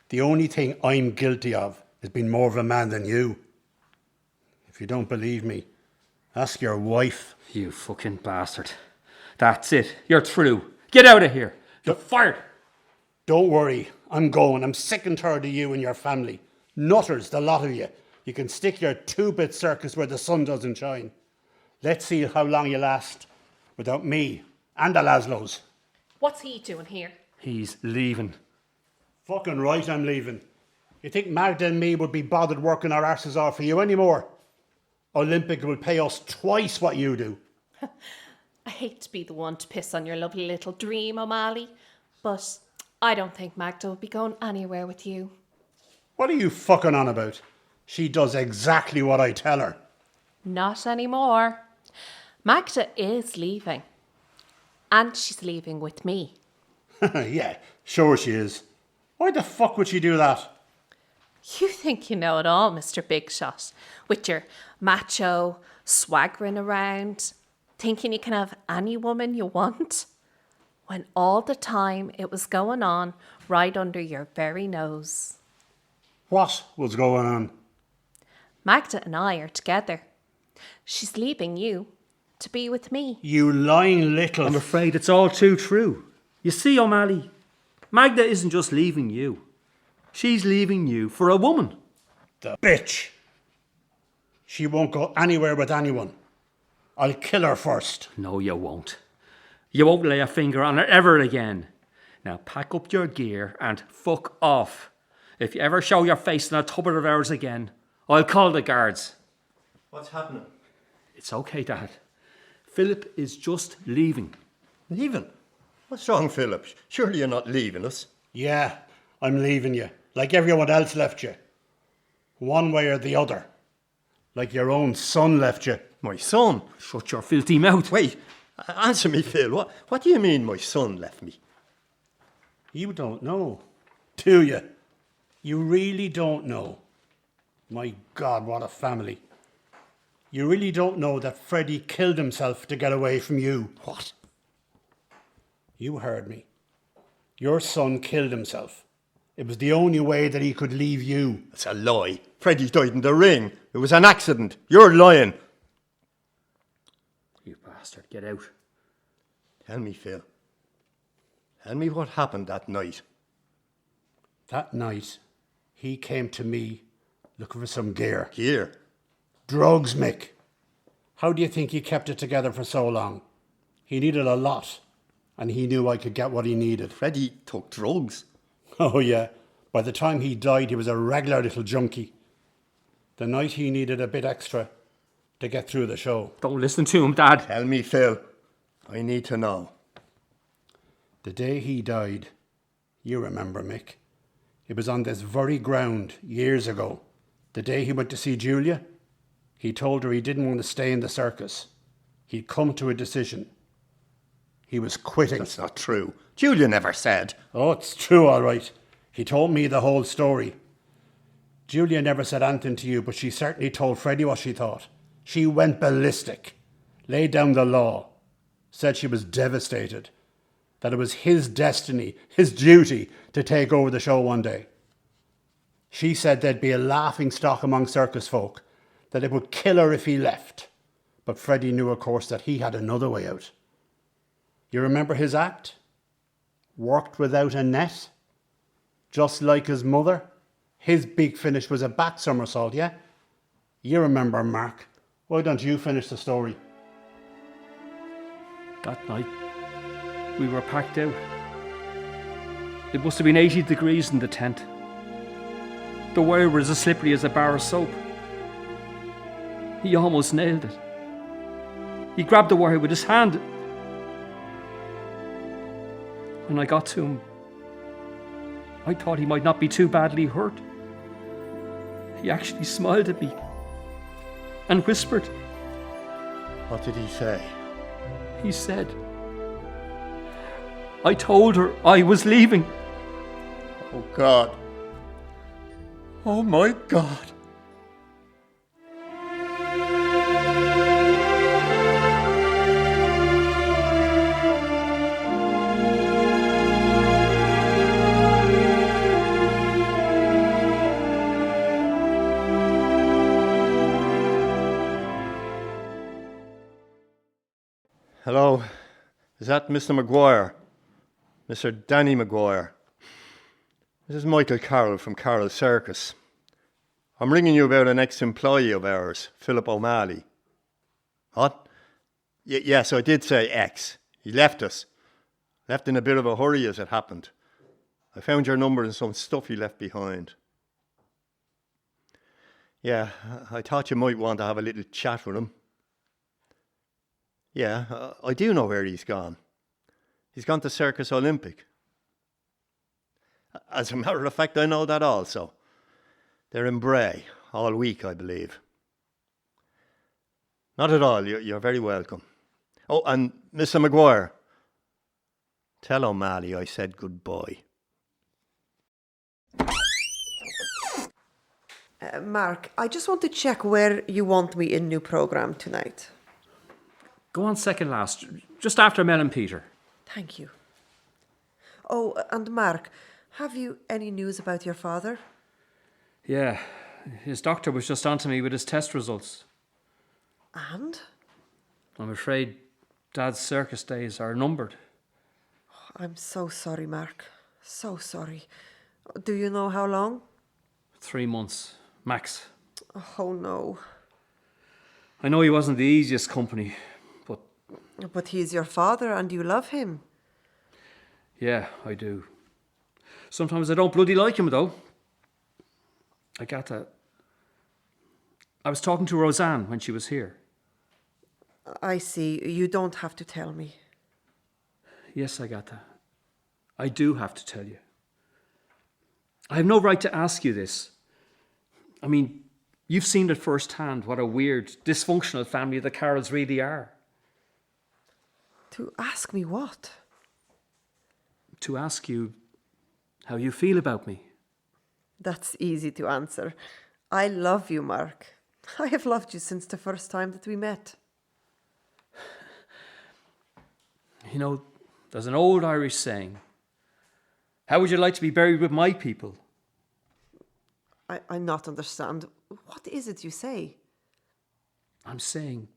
The only thing I'm guilty of is being more of a man than you. If you don't believe me, ask your wife. You fucking bastard. That's it. You're through. Get out of here. You're fired. Don't worry, I'm going. I'm sick and tired of you and your family. Nutters, the lot of you. You can stick your two-bit circus where the sun doesn't shine. Let's see how long you last without me and the Laszlos. What's he doing here? He's leaving. Fucking right, I'm leaving. You think Magda and me would be bothered working our arses off for you anymore? Olympic will pay us twice what you do. I hate to be the one to piss on your lovely little dream, O'Malley, but I don't think Magda will be going anywhere with you. What are you fucking on about? She does exactly what I tell her. Not anymore. Magda is leaving. And she's leaving with me. Yeah, sure she is. Why the fuck would she do that? You think you know it all, Mr. Big Shot, with your macho swaggering around, thinking you can have any woman you want, when all the time it was going on right under your very nose. What was going on? Magda and I are together. She's leaving you to be with me. You lying little... I'm afraid it's all too true. You see, O'Malley, Magda isn't just leaving you. She's leaving you for a woman. The bitch. She won't go anywhere with anyone. I'll kill her first. No, you won't. You won't lay a finger on her ever again. Now pack up your gear and fuck off. If you ever show your face in a cupboard of ours again, I'll call the guards. What's happening? It's okay, Dad. Philip is just leaving. Leaving? What's wrong, Philip? Surely you're not leaving us. Yeah, I'm leaving you. Like everyone else left you. One way or the other. Like your own son left you. My son? Shut your filthy mouth. Wait, answer me, Phil. What do you mean my son left me? You don't know, do you? You really don't know. My God, what a family. You really don't know that Freddie killed himself to get away from you. What? You heard me. Your son killed himself. It was the only way that he could leave you. It's a lie. Freddie died in the ring. It was an accident. You're lying. You bastard, get out. Tell me, Phil. Tell me what happened that night. That night, He came to me looking for some gear. Gear? Drugs, Mick. How do you think he kept it together for so long? He needed a lot, and he knew I could get what he needed. Freddie took drugs. Oh, yeah. By the time he died, he was a regular little junkie. The night he needed a bit extra to get through the show. Don't listen to him, Dad. Tell me, Phil. I need to know. The day he died, you remember, Mick. It was on this very ground years ago. The day he went to see Julia, he told her he didn't want to stay in the circus. He'd come to a decision. He was quitting. That's not true. Julia never said. Oh, it's true, all right. He told me the whole story. Julia never said anything to you, but she certainly told Freddie what she thought. She went ballistic, laid down the law, said she was devastated, that it was his destiny, his duty to take over the show one day. She said there'd be a laughing stock among circus folk, that it would kill her if he left. But Freddie knew, of course, that he had another way out. You remember his act? Worked without a net? Just like his mother? His big finish was a back somersault, yeah? You remember, Mark. Why don't you finish the story? That night, we were packed out. It must have been 80 degrees in the tent. The wire was as slippery as a bar of soap. He almost nailed it. He grabbed the wire with his hand. When I got to him, I thought he might not be too badly hurt. He actually smiled at me and whispered. What did he say? He said, I told her I was leaving. Oh, God. Oh, my God. Hello, is that Mr. Maguire? Mr. Danny Maguire? This is Michael Carroll from Carroll Circus. I'm ringing you about an ex-employee of ours, Philip O'Malley. What? Yes, I did say ex. He left us. Left in a bit of a hurry as it happened. I found your number and some stuff he left behind. Yeah, I thought you might want to have a little chat with him. Yeah, I do know where he's gone. He's gone to Circus Olympic. As a matter of fact, I know that also. They're in Bray all week, I believe. Not at all, you're very welcome. Oh, and Mr. Maguire, tell O'Malley I said goodbye. Mark, I just want to check where you want me in new programme tonight. Go on second last, just after Mel and Peter. Thank you. Oh, and Mark, have you any news about your father? Yeah, his doctor was just on to me with his test results. And? I'm afraid Dad's circus days are numbered. I'm so sorry, Mark. So sorry. Do you know how long? 3 months, max. Oh, no. I know he wasn't the easiest company, but he's your father and you love him. Yeah, I do. Sometimes I don't bloody like him, though. Agatha, I was talking to Roseanne when she was here. I see. You don't have to tell me. Yes, Agatha. I do have to tell you. I have no right to ask you this. I mean, you've seen it firsthand what a weird, dysfunctional family the Carrolls really are. To ask me what? To ask you how you feel about me. That's easy to answer. I love you, Mark. I have loved you since the first time that we met. You know, there's an old Irish saying, how would you like to be buried with my people? I not understand. What is it you say? I'm saying,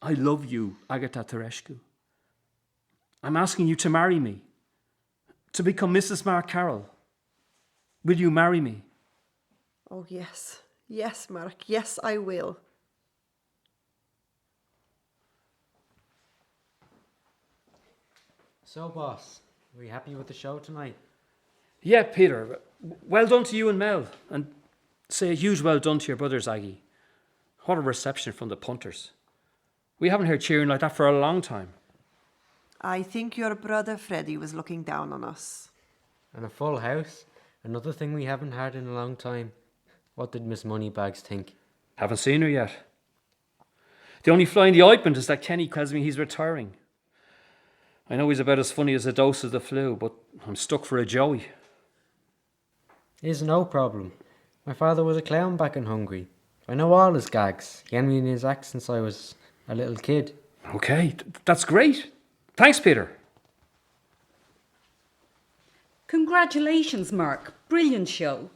I love you, Agatha Terescu. I'm asking you to marry me, to become Mrs. Mark Carroll. Will you marry me? Oh, yes. Yes, Mark. Yes, I will. So, boss, are you happy with the show tonight? Yeah, Peter. Well done to you and Mel. And say a huge well done to your brothers, Aggie. What a reception from the punters. We haven't heard cheering like that for a long time. I think your brother Freddie was looking down on us. And a full house. Another thing we haven't had in a long time. What did Miss Moneybags think? Haven't seen her yet. The only fly in the ointment is that Kenny tells me he's retiring. I know he's about as funny as a dose of the flu, but I'm stuck for a Joey. Is no problem. My father was a clown back in Hungary. I know all his gags. He had me in his act since I was a little kid. Okay, that's great. Thanks, Peter. Congratulations, Mark. Brilliant show.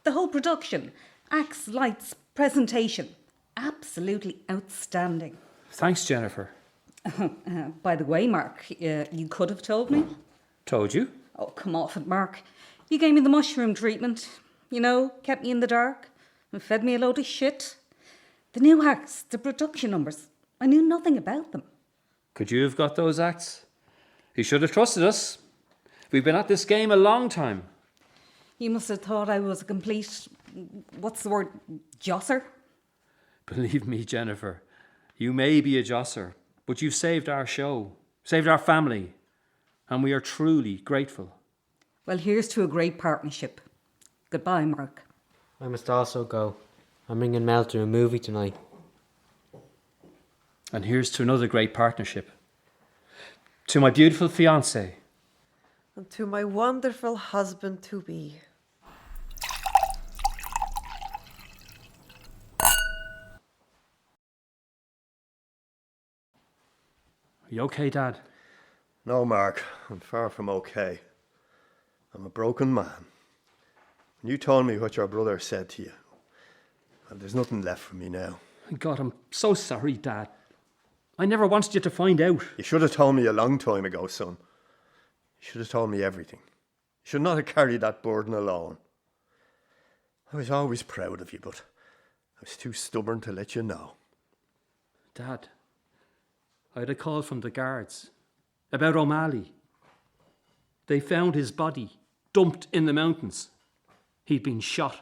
The whole production, acts, lights, presentation. Absolutely outstanding. Thanks, Jennifer. By the way, Mark, you could have told me. Told you? Oh, come off it, Mark. You gave me the mushroom treatment. You know, kept me in the dark and fed me a load of shit. The new acts, the production numbers, I knew nothing about them. Could you have got those acts? You should have trusted us. We've been at this game a long time. You must have thought I was a complete, what's the word, josser? Believe me, Jennifer, you may be a josser, but you've saved our show, saved our family, and we are truly grateful. Well, here's to a great partnership. Goodbye, Mark. I must also go. I'm bringing Mel to a movie tonight. And here's to another great partnership. To my beautiful fiancée. And to my wonderful husband-to-be. Are you okay, Dad? No, Mark, I'm far from okay. I'm a broken man. When you told me what your brother said to you, well, there's nothing left for me now. God, I'm so sorry, Dad. I never wanted you to find out. You should have told me a long time ago, son. You should have told me everything. You should not have carried that burden alone. I was always proud of you, but I was too stubborn to let you know. Dad, I had a call from the guards about O'Malley. They found his body dumped in the mountains. He'd been shot.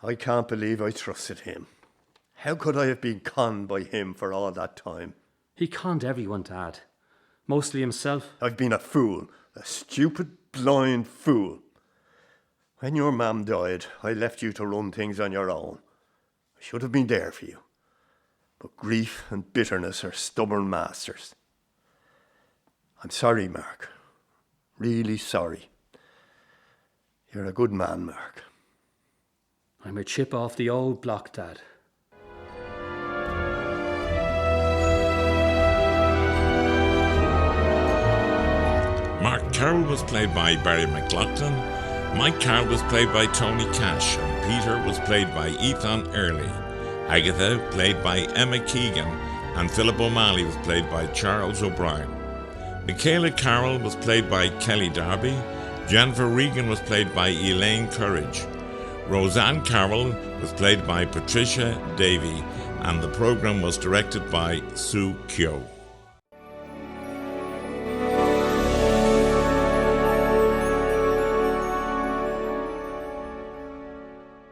I can't believe I trusted him. How could I have been conned by him for all that time? He conned everyone, Dad. Mostly himself. I've been a fool. A stupid, blind fool. When your mum died, I left you to run things on your own. I should have been there for you. But grief and bitterness are stubborn masters. I'm sorry, Mark. Really sorry. You're a good man, Mark. I'm a chip off the old block, Dad. Mark Carroll was played by Barry McLaughlin, Mike Carroll was played by Tony Cash, and Peter was played by Ethan Early. Agatha, played by Emma Keegan, and Philip O'Malley was played by Charles O'Brien. Michaela Carroll was played by Kelly Darby, Jennifer Regan was played by Elaine Courage, Roseanne Carroll was played by Patricia Davey, and the programme was directed by Sue Kyo.